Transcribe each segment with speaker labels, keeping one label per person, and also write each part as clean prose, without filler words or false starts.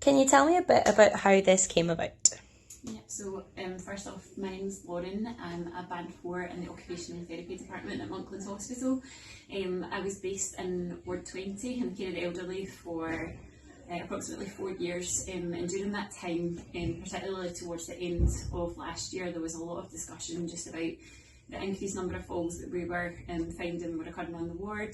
Speaker 1: can you tell me a bit about how this came about?
Speaker 2: Yeah, so first off, my name's Lauren. I'm a band 4 in the Occupational Therapy Department at Monklands Hospital. I was based in Ward 20 and cared for the elderly for approximately 4 years, and during that time, particularly towards the end of last year, there was a lot of discussion just about the increased number of falls that we were finding were occurring on the ward.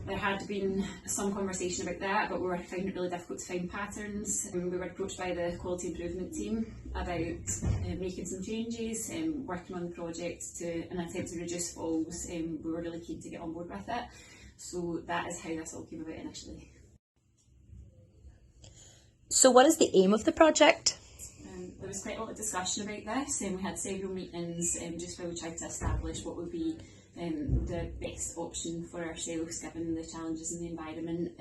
Speaker 2: There had been some conversation about that, but we were finding it really difficult to find patterns. We were approached by the quality improvement team about making some changes, working on the project in an attempt to reduce falls. We were really keen to get on board with it, so that is how this all came about initially.
Speaker 1: So what is the aim of the project?
Speaker 2: There was quite a lot of discussion about this, and we had several meetings just where we tried to establish what would be the best option for ourselves given the challenges in the environment,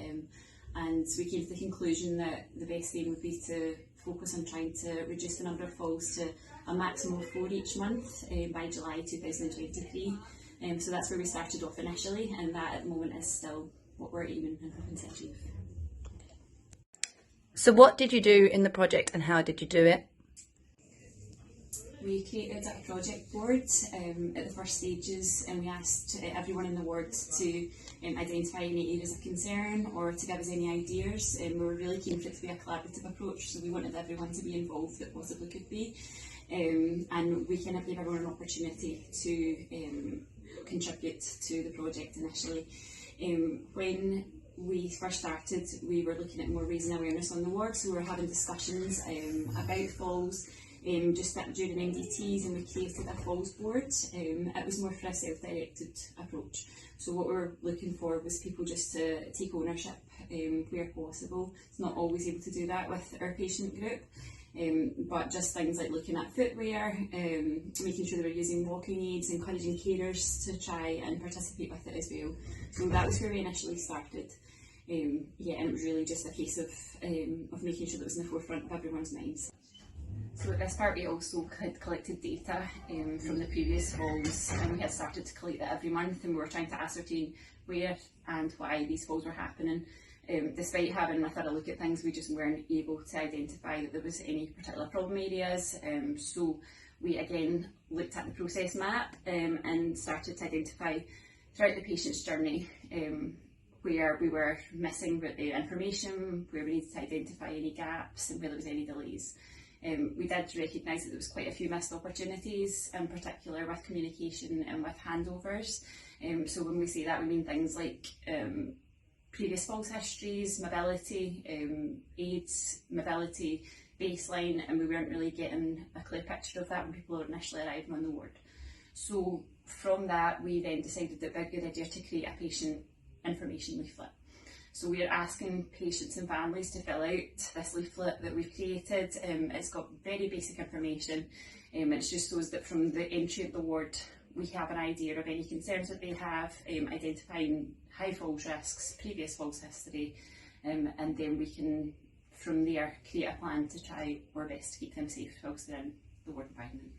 Speaker 2: and we came to the conclusion that the best aim would be to focus on trying to reduce the number of falls to a maximum of 4 each month by July 2023. So that's where we started off initially, and that at the moment is still what we're aiming and hoping to achieve.
Speaker 1: So what did you do in the project and how did you do it?
Speaker 2: We created a project board at the first stages, and we asked everyone in the ward to identify any areas of concern or to give us any ideas. We were really keen for it to be a collaborative approach, so we wanted everyone to be involved that possibly could be, and we kind of gave everyone an opportunity to contribute to the project initially. When we first started, we were looking at more raising awareness on the ward, so we were having discussions about falls just during MDTs, and we created a falls board. It was more for a self-directed approach, so what we were looking for was people just to take ownership where possible. It's not always able to do that with our patient group, but just things like looking at footwear, making sure they were using walking aids, encouraging carers to try and participate with it as well. So that was where we initially started. And it was really just a case of making sure that it was in the forefront of everyone's minds. So at this part we also had collected data from the previous falls, and we had started to collect that every month, and we were trying to ascertain where and why these falls were happening. Despite having a thorough look at things, we just weren't able to identify that there was any particular problem areas. So we again looked at the process map and started to identify throughout the patient's journey where we were missing the information, where we needed to identify any gaps and where there was any delays. We did recognise that there was quite a few missed opportunities, in particular with communication and with handovers. So when we say that, we mean things like previous falls histories, mobility, aids, mobility, baseline, and we weren't really getting a clear picture of that when people were initially arriving on the ward. So from that, we then decided that it would be a good idea to create a patient information leaflet. So we're asking patients and families to fill out this leaflet that we've created. It's got very basic information. It's just so that from the entry of the ward, we have an idea of any concerns that they have, identifying high falls risks, previous falls history, and then we can, from there, create a plan to try our best to keep them safe whilst they're in the ward environment.